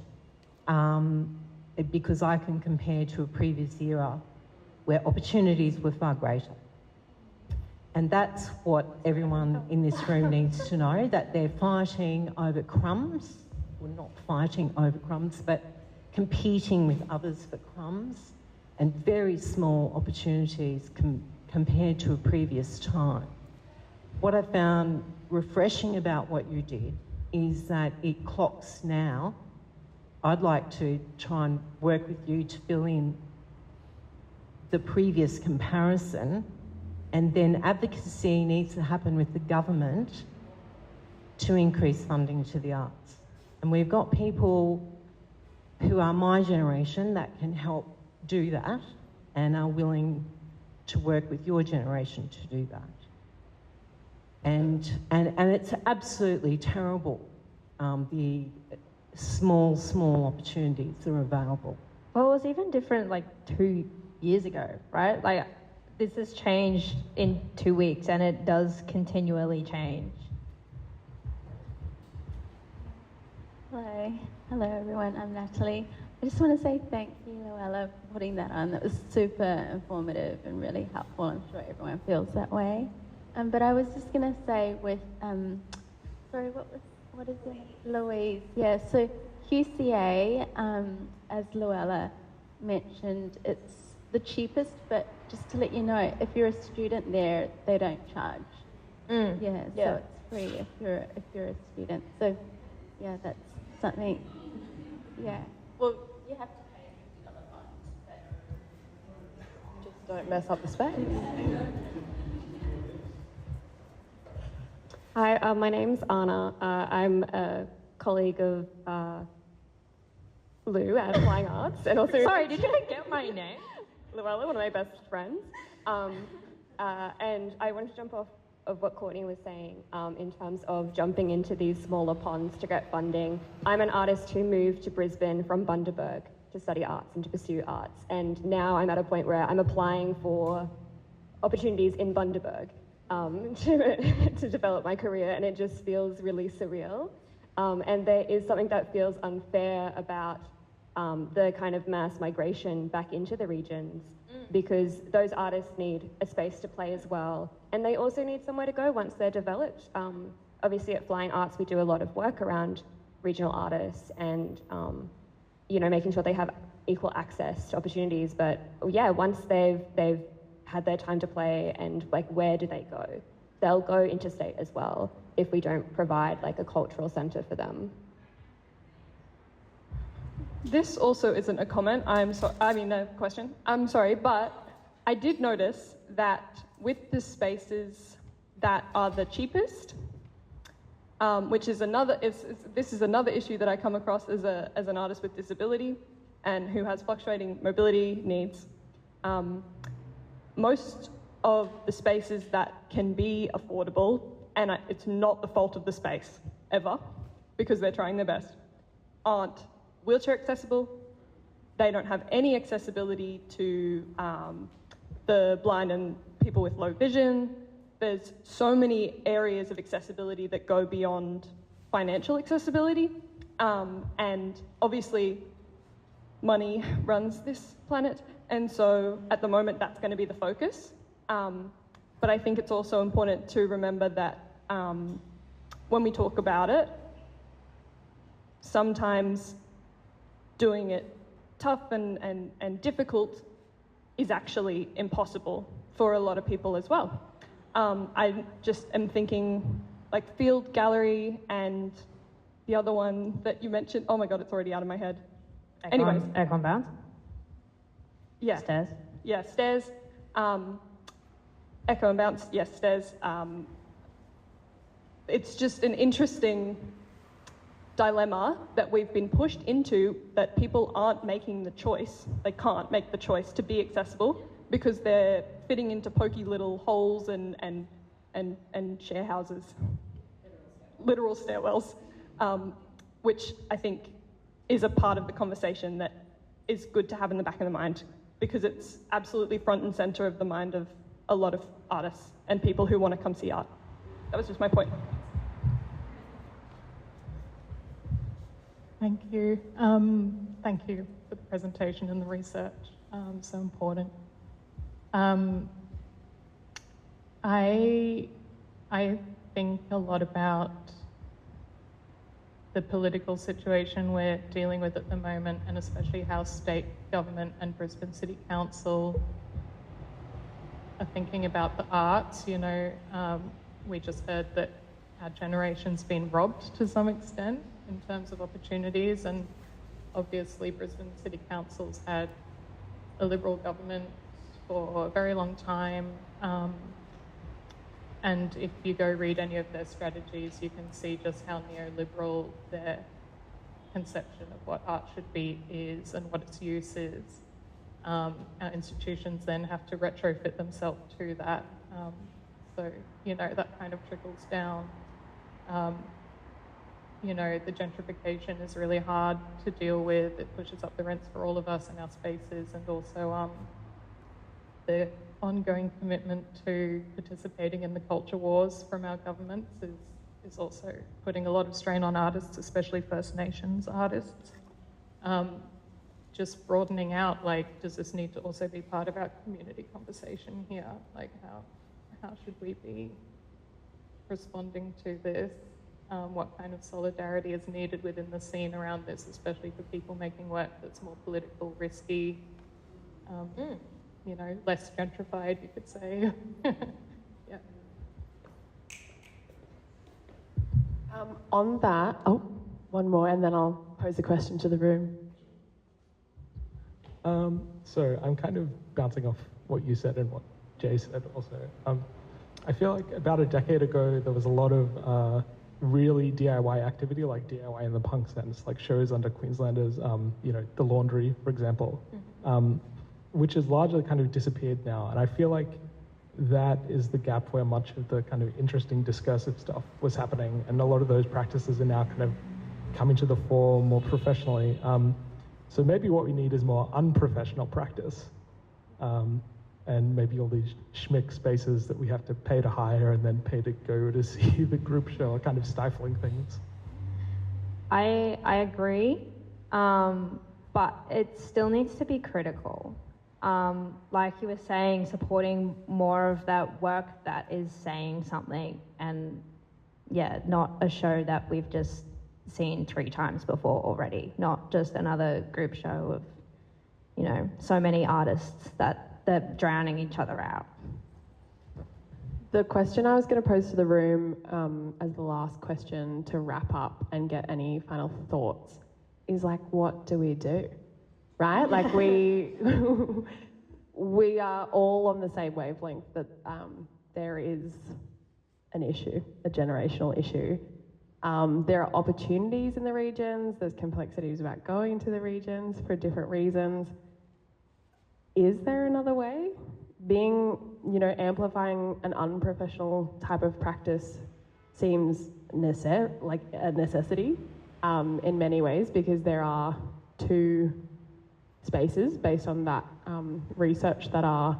because I can compare to a previous era where opportunities were far greater. And that's what everyone in this room needs to know, that they're fighting over crumbs, well, not fighting over crumbs, but competing with others for crumbs and very small opportunities compared to a previous time. What I found refreshing about what you did is that it clocks now. I'd like to try and work with you to fill in the previous comparison, and then advocacy needs to happen with the government to increase funding to the arts. And we've got people who are my generation that can help do that and are willing to work with your generation to do that. And it's absolutely terrible, the small opportunities that are available.
Well, it was even different like 2 years ago, right? Like, this has changed in 2 weeks and it does continually change.
Hello everyone, I'm Natalie. I just want to say thank you, Louella, for putting that on. That was super informative and really helpful. I'm sure everyone feels that way. But I was just going to say with, sorry, what is it? Louise. Yeah, so QCA, as Louella mentioned, it's the cheapest, but just to let you know, if you're a student there, they don't charge. So it's free if you're a student. So yeah, that's something. Yeah. Well, you have to pay $50 fines, but
Just don't mess up the space.
Hi, my name's Anna. I'm a colleague of Lou at Flying Arts, and also.
Sorry, did you forget my name?
Louella, one of my best friends. And I wanted to jump off of what Courtney was saying in terms of jumping into these smaller ponds to get funding. I'm an artist who moved to Brisbane from Bundaberg to study arts and to pursue arts, and now I'm at a point where I'm applying for opportunities in Bundaberg. To develop my career, and it just feels really surreal. And there is something that feels unfair about the kind of mass migration back into the regions, because those artists need a space to play as well, and they also need somewhere to go once they're developed. Obviously at Flying Arts we do a lot of work around regional artists and making sure they have equal access to opportunities, but yeah, once they've had their time to play, and like, where do they go? They'll go interstate as well if we don't provide like a cultural centre for them.
This also isn't a comment, a question. I'm sorry, but I did notice that with the spaces that are the cheapest, which is this is another issue that I come across as an artist with disability and who has fluctuating mobility needs. Most of the spaces that can be affordable, and it's not the fault of the space, ever, because they're trying their best, aren't wheelchair accessible. They don't have any accessibility to the blind and people with low vision. There's so many areas of accessibility that go beyond financial accessibility. And obviously, money runs this planet. And so at the moment, that's going to be the focus. But I think it's also important to remember that when we talk about it, sometimes doing it tough and difficult is actually impossible for a lot of people as well. I just am thinking like field gallery and the other one that you mentioned. Oh my God, it's already out of my head. Anyways.
Aircon bounds?
Yeah.
Stairs?
Yeah, stairs. Echo and bounce, yes, stairs. It's just an interesting dilemma that we've been pushed into, that people aren't making the choice. They can't make the choice to be accessible because they're fitting into pokey little holes and share houses, literal stairwells, which I think is a part of the conversation that is good to have in the back of the mind, because it's absolutely front and center of the mind of a lot of artists and people who want to come see art. That was just my point.
Thank you. Thank you for the presentation and the research. So important. I think a lot about the political situation we're dealing with at the moment, and especially how state government and Brisbane City Council are thinking about the arts. You know, we just heard that our generation's been robbed to some extent in terms of opportunities, and obviously Brisbane City Council's had a Liberal government for a very long time, and if you go read any of their strategies, you can see just how neoliberal their conception of what art should be is and what its use is. Our institutions then have to retrofit themselves to that. So, you know, that kind of trickles down. You know, the gentrification is really hard to deal with. It pushes up the rents for all of us in our spaces, and also the ongoing commitment to participating in the culture wars from our governments is also putting a lot of strain on artists, especially First Nations artists. Just broadening out, like, does this need to also be part of our community conversation here? Like, how should we be responding to this? What kind of solidarity is needed within the scene around this, especially for people making work that's more political, risky, you know, less gentrified, you could say. Yeah.
On that, one more, and then I'll pose a question to the room.
So I'm kind of bouncing off what you said and what Jay said also. I feel like about a decade ago, there was a lot of really DIY activity, like DIY in the punk sense, like shows under Queenslanders, you know, The Laundry, for example, which has largely kind of disappeared now. And I feel like that is the gap where much of the kind of interesting discursive stuff was happening. And a lot of those practices are now kind of coming to the fore more professionally. So maybe what we need is more unprofessional practice. And maybe all these schmick spaces that we have to pay to hire and then pay to go to see the group show are kind of stifling things.
I agree, but it still needs to be critical. Like you were saying, supporting more of that work that is saying something, and yeah, not a show that we've just seen 3 times before already, not just another group show of, you know, so many artists that they're drowning each other out.
The question I was going to pose to the room as the last question to wrap up and get any final thoughts is, like, what do we do? Right? Like,
we are all on the same wavelength that there is an issue, a generational issue. There are opportunities in the regions, there's complexities about going to the regions for different reasons. Is there another way? Amplifying an unprofessional type of practice seems like a necessity in many ways, because there are two spaces based on that research that are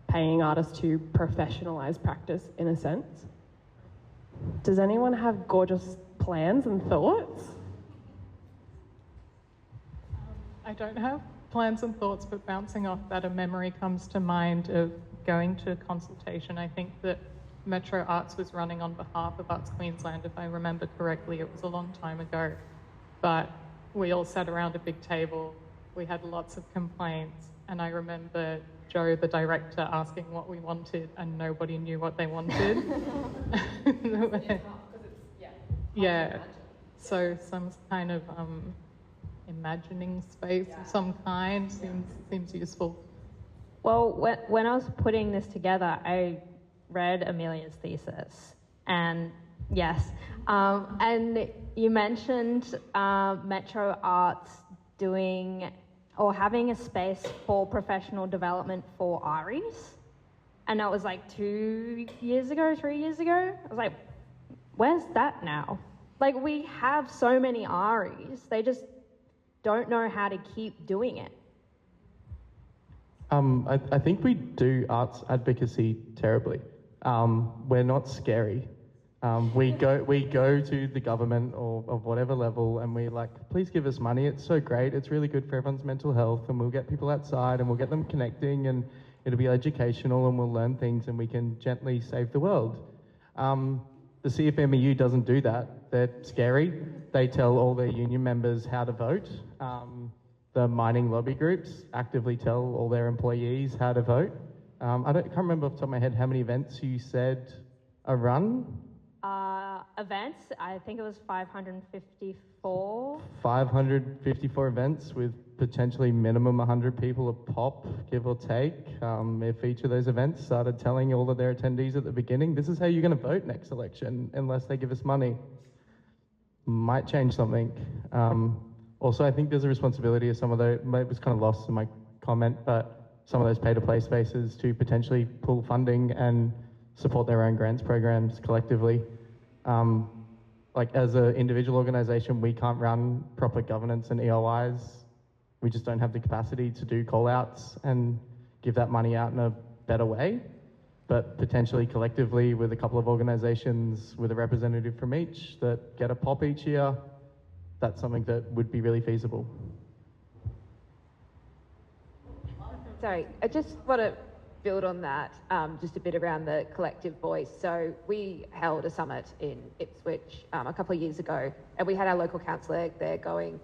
paying artists to professionalise practice in a sense. Does anyone have gorgeous plans and thoughts?
I don't have plans and thoughts, but bouncing off that, a memory comes to mind of going to a consultation. I think that Metro Arts was running on behalf of Arts Queensland, if I remember correctly. It was a long time ago. But we all sat around a big table. We had lots of complaints. And I remember Joe, the director, asking what we wanted, and nobody knew what they wanted. Yeah. So some kind of imagining space of some kind seems useful.
Well, when I was putting this together, I read Amelia's thesis, and yes, and you mentioned Metro Arts doing or having a space for professional development for ARIs, and that was like 3 years ago. I was like, where's that now? Like, we have so many ARIs, they just don't know how to keep doing it.
I think we do arts advocacy terribly. We're not scary. We go to the government or of whatever level, and we're like, please give us money. It's so great. It's really good for everyone's mental health, and we'll get people outside, and we'll get them connecting, and it'll be educational, and we'll learn things, and we can gently save the world. The CFMEU doesn't do that. They're scary. They tell all their union members how to vote. The mining lobby groups actively tell all their employees how to vote. I can't remember off the top of my head how many events you said are run.
Events, I think it was 554.
554 events with potentially minimum 100 people a pop, give or take. If each of those events started telling all of their attendees at the beginning, this is how you're going to vote next election unless they give us money, might change something. Also, I think there's a responsibility of some of those, it was kind of lost in my comment, but some of those pay-to-play spaces to potentially pull funding and support their own grants programs collectively. Like, as an individual organisation, we can't run proper governance and EOIs. We just don't have the capacity to do call-outs and give that money out in a better way. But potentially collectively with a couple of organisations with a representative from each that get a pop each year, that's something that would be really feasible.
Sorry, I just want to build on that, just a bit around the collective voice. So we held a summit in Ipswich a couple of years ago, and we had our local councillor there going,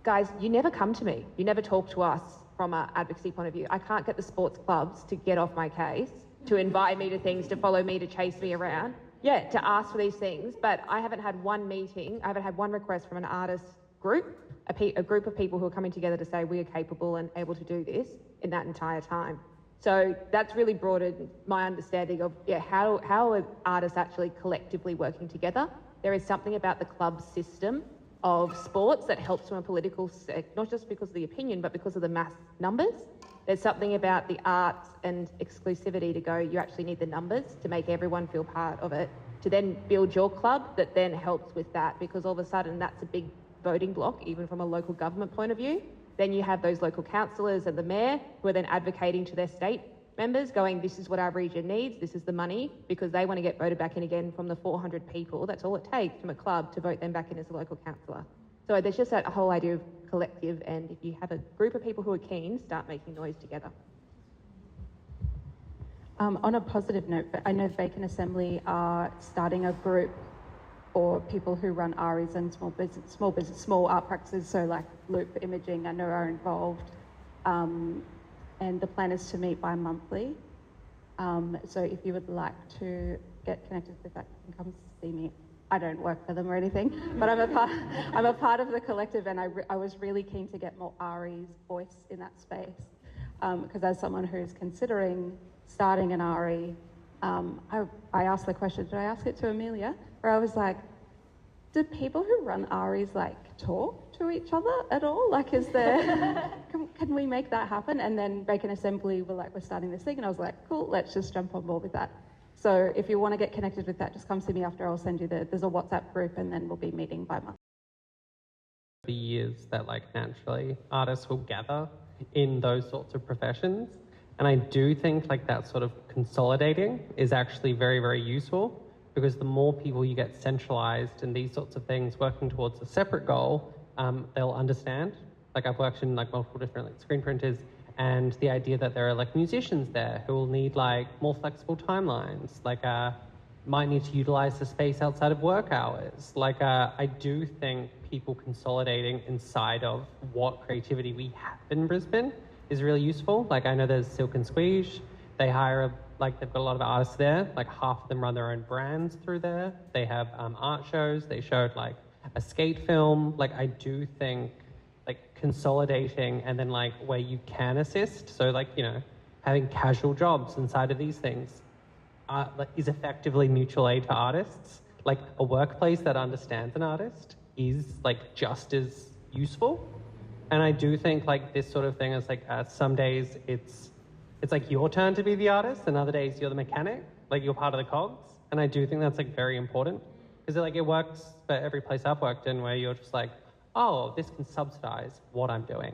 guys, you never come to me. You never talk to us from an advocacy point of view. I can't get the sports clubs to get off my case, to invite me to things, to follow me, to chase me around. Yeah, to ask for these things, but I haven't had one meeting, I haven't had one request from an artist group, a group of people who are coming together to say we are capable and able to do this in that entire time. So that's really broadened my understanding of how are artists actually collectively working together. There is something about the club system of sports that helps from a political, not just because of the opinion, but because of the mass numbers. There's something about the arts and exclusivity to go, you actually need the numbers to make everyone feel part of it, to then build your club that then helps with that, because all of a sudden that's a big voting block, even from a local government point of view. Then you have those local councillors and the mayor who are then advocating to their state members going, this is what our region needs, this is the money, because they want to get voted back in again from the 400 people. That's all it takes from a club to vote them back in as a local councillor. So there's just that whole idea of collective, and if you have a group of people who are keen, start making noise together.
On a positive note, I know Vacant Assembly are starting a group for people who run ARIs and small art practices, so like Loop, Imaging, I know are involved. And the plan is to meet bi-monthly. So if you would like to get connected with that, you can come see me. I don't work for them or anything, but I'm a part of the collective, and I was really keen to get more ARI's voice in that space. because as someone who's considering starting an RE, I asked the question, did I ask it to Amelia? Where I was like, do people who run REs like talk to each other at all? Like, is there, can we make that happen? And then Bacon Assembly were like, we're starting this thing. And I was like, cool, let's just jump on board with that. So if you want to get connected with that, just come see me after. I'll send you there's a WhatsApp group, and then we'll be meeting by month.
The years that like naturally artists will gather in those sorts of professions. And I do think like that sort of consolidating is actually very, very useful, because the more people you get centralized in these sorts of things working towards a separate goal, they'll understand. Like I've worked in like multiple different like screen printers, and the idea that there are like musicians there who will need like more flexible timelines, like might need to utilize the space outside of work hours. Like I do think people consolidating inside of what creativity we have in Brisbane is really useful. Like I know there's Silk and Squeeze. They hire like they've got a lot of artists there. Like half of them run their own brands through there. They have art shows. They showed like a skate film. Like I do think like consolidating and then like where you can assist. So like, you know, having casual jobs inside of these things like is effectively mutual aid to artists. Like a workplace that understands an artist is like just as useful. And I do think like this sort of thing is like some days it's like your turn to be the artist, and other days you're the mechanic, like you're part of the cogs. And I do think that's like very important, because like it works for every place I've worked in where you're just like, oh, this can subsidize what I'm doing,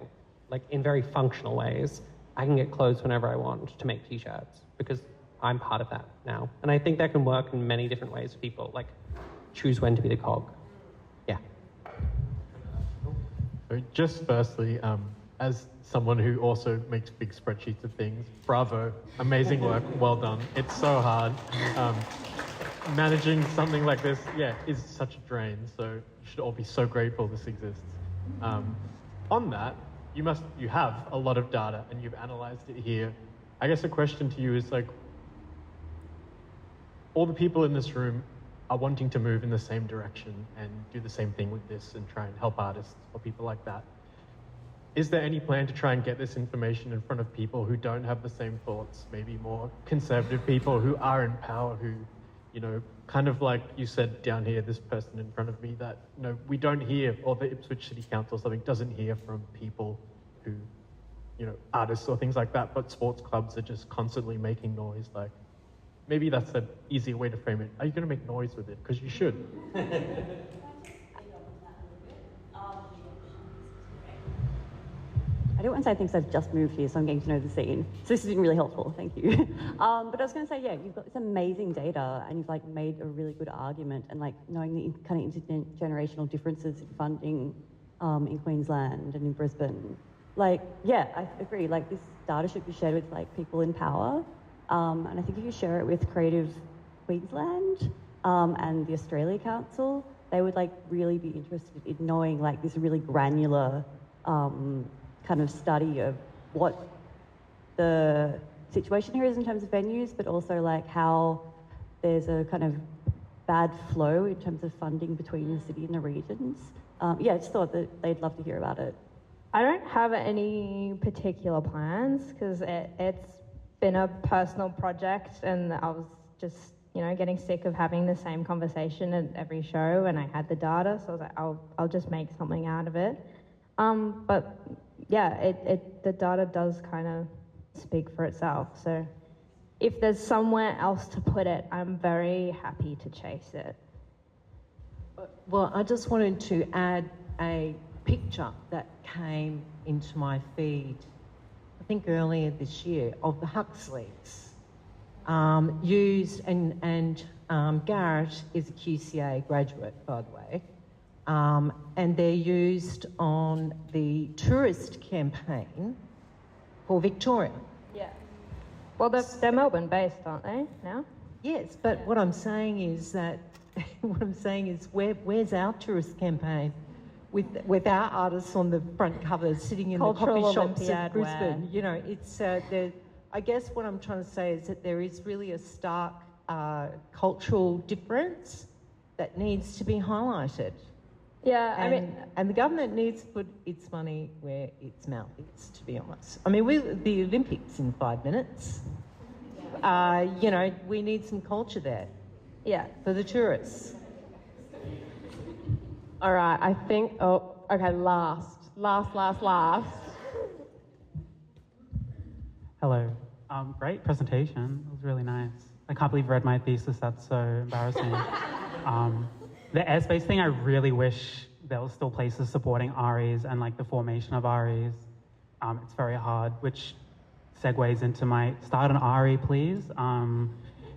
like in very functional ways. I can get clothes whenever I want to make t-shirts because I'm part of that now. And I think that can work in many different ways for people, like choose when to be the cog. Yeah.
Just firstly, as someone who also makes big spreadsheets of things, bravo, amazing work, well done. It's so hard. Managing something like this, is such a drain, so you should all be so grateful this exists. On that, you have a lot of data and you've analyzed it here. I guess a question to you is like, all the people in this room are wanting to move in the same direction and do the same thing with this and try and help artists or people like that. Is there any plan to try and get this information in front of people who don't have the same thoughts, maybe more conservative people who are in power, who, you know, kind of like you said down here, this person in front of me, that, you know, we don't hear, or the Ipswich City Council or something doesn't hear from people who, you know, artists or things like that, but sports clubs are just constantly making noise. Like, maybe that's an easier way to frame it. Are you going to make noise with it? Because you should.
I don't want to say things, I've just moved here, so I'm getting to know the scene. So this has been really helpful, thank you. But I was going to say, you've got this amazing data, and you've like made a really good argument, and like knowing the kind of intergenerational differences in funding in Queensland and in Brisbane. Like, I agree. Like this data should be shared with like people in power, and I think if you share it with Creative Queensland and the Australia Council, they would like really be interested in knowing like this really granular kind of study of what the situation here is in terms of venues, but also like how there's a kind of bad flow in terms of funding between the city and the regions. I just thought that they'd love to hear about it.
I don't have any particular plans because it's been a personal project, and I was just, you know, getting sick of having the same conversation at every show, and I had the data, so I was like, I'll just make something out of it. But yeah, the data does kind of speak for itself. So if there's somewhere else to put it, I'm very happy to chase it.
Well, I just wanted to add a picture that came into my feed, I think earlier this year, of the Huxleys. Used, and Garrett is a QCA graduate, by the way. And they're used on the tourist campaign for Victoria.
Yeah. Well, they're Melbourne-based, aren't they, now?
Yes, but what I'm saying is that, where's our tourist campaign with our artists on the front cover sitting in
Cultural
the coffee shops
Olympiad
of Brisbane?
wear.
You know, it's, I guess what I'm trying to say is that there is really a stark cultural difference that needs to be highlighted.
Yeah, I mean...
And the government needs to put its money where its mouth is, to be honest. I mean, the Olympics in 5 minutes. You know, we need some culture there.
Yeah.
For the tourists.
All right, I think, okay, last.
Hello. Great presentation. It was really nice. I can't believe you read my thesis. That's so embarrassing. The airspace thing, I really wish there was still places supporting REs and like the formation of REs. It's very hard, which segues into my start an RE, please.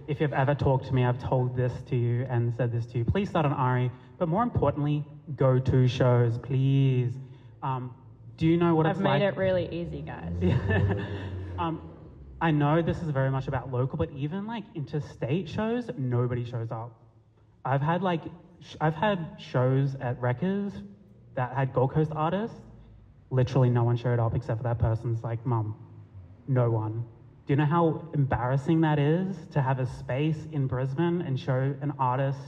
If you've ever talked to me, I've told this to you and said this to you. Please start an RE, but more importantly, go to shows, please. Do you know what it's like?
I've made it really easy, guys.
I know this is very much about local, but even like interstate shows, nobody shows up. I've had shows at Wreckers that had Gold Coast artists. Literally no one showed up except for that person's like mum. No one. Do you know how embarrassing that is to have a space in Brisbane and show an artist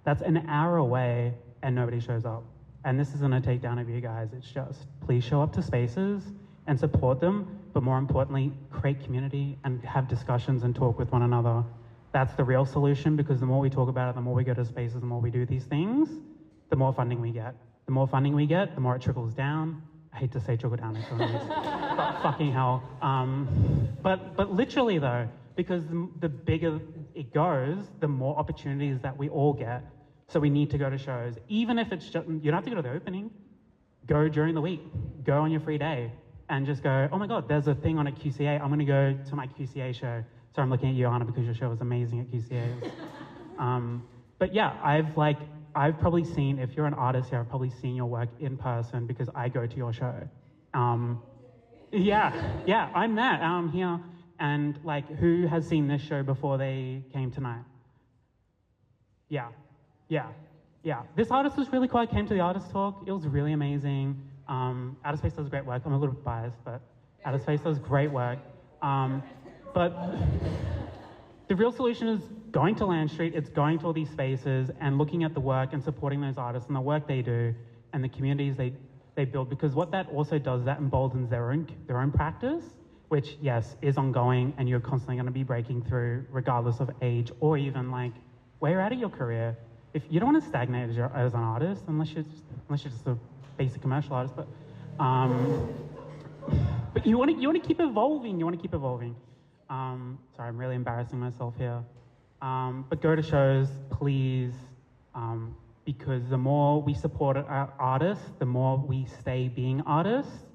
that's an hour away and nobody shows up? And this isn't a takedown of you guys. It's just, please show up to spaces and support them, but more importantly, create community and have discussions and talk with one another. That's the real solution, because the more we talk about it, the more we go to spaces, the more we do these things, the more funding we get. The more funding we get, the more it trickles down. I hate to say trickle down economies, but fucking hell. But literally though, because the bigger it goes, the more opportunities that we all get. So we need to go to shows, even if it's just, you don't have to go to the opening. Go during the week, go on your free day, and just go, oh my God, there's a thing on at QCA. I'm gonna go to my QCA show. So I'm looking at you, Anna, because your show was amazing at QCA. But yeah, I've probably seen, if you're an artist here, I've probably seen your work in person because I go to your show. Yeah, I'm that, I'm here. And like, who has seen this show before they came tonight? Yeah. This artist was really cool. I came to the artist talk. It was really amazing. Outer Space does great work. I'm a little bit biased, but Outer Space does great work. But the real solution is going to Land Street, it's going to all these spaces and looking at the work and supporting those artists and the work they do and the communities they build, because what that also does, that emboldens their own practice, which, yes, is ongoing, and you're constantly going to be breaking through regardless of age or even like where you're at in your career. If you don't want to stagnate as an artist, unless you're just a basic commercial artist, but you want to keep evolving. Sorry, I'm really embarrassing myself here. But go to shows, please, because the more we support our artists, the more we stay being artists,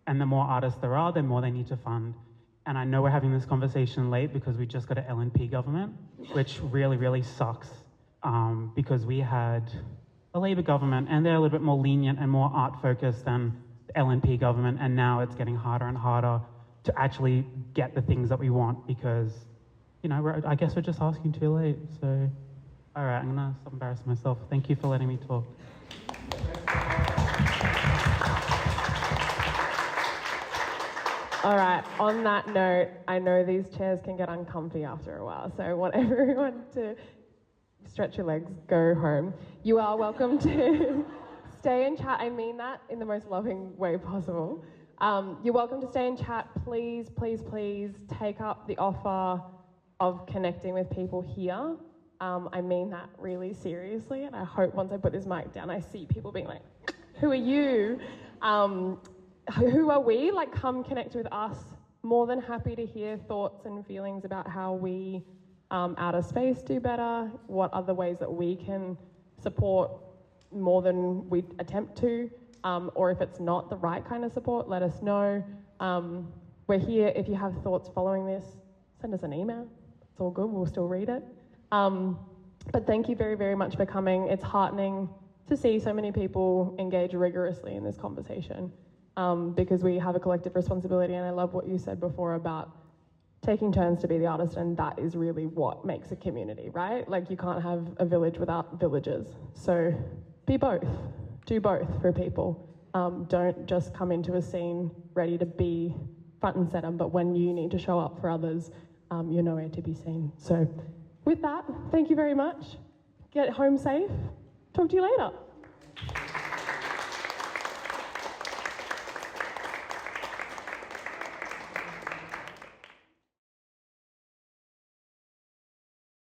and the more artists there are, the more they need to fund. And I know we're having this conversation late because we just got an LNP government, which really, really sucks, because we had a Labor government, and they're a little bit more lenient and more art-focused than the LNP government, and now it's getting harder and harder to actually get the things that we want, because, you know, I guess we're just asking too late. So, all right, I'm gonna stop embarrassing myself. Thank you for letting me talk.
All right, on that note, I know these chairs can get uncomfy after a while, so I want everyone to stretch your legs, go home. You are welcome to stay and chat. I mean that in the most loving way possible. You're welcome to stay and chat. Please, please, please take up the offer of connecting with people here. I mean that really seriously, and I hope once I put this mic down, I see people being like, who are you? Who are we? Like, come connect with us. More than happy to hear thoughts and feelings about how we outer space do better, what other ways that we can support more than we attempt to, or if it's not the right kind of support, let us know. We're here. If you have thoughts following this, send us an email. It's all good. We'll still read it. But thank you very, very much for coming. It's heartening to see so many people engage rigorously in this conversation, because we have a collective responsibility, and I love what you said before about taking turns to be the artist, and that is really what makes a community, right? Like, you can't have a village without villagers. So be both. Do both for people. Don't just come into a scene ready to be front and center, but when you need to show up for others, you're nowhere to be seen. So with that, thank you very much. Get home safe. Talk to you later.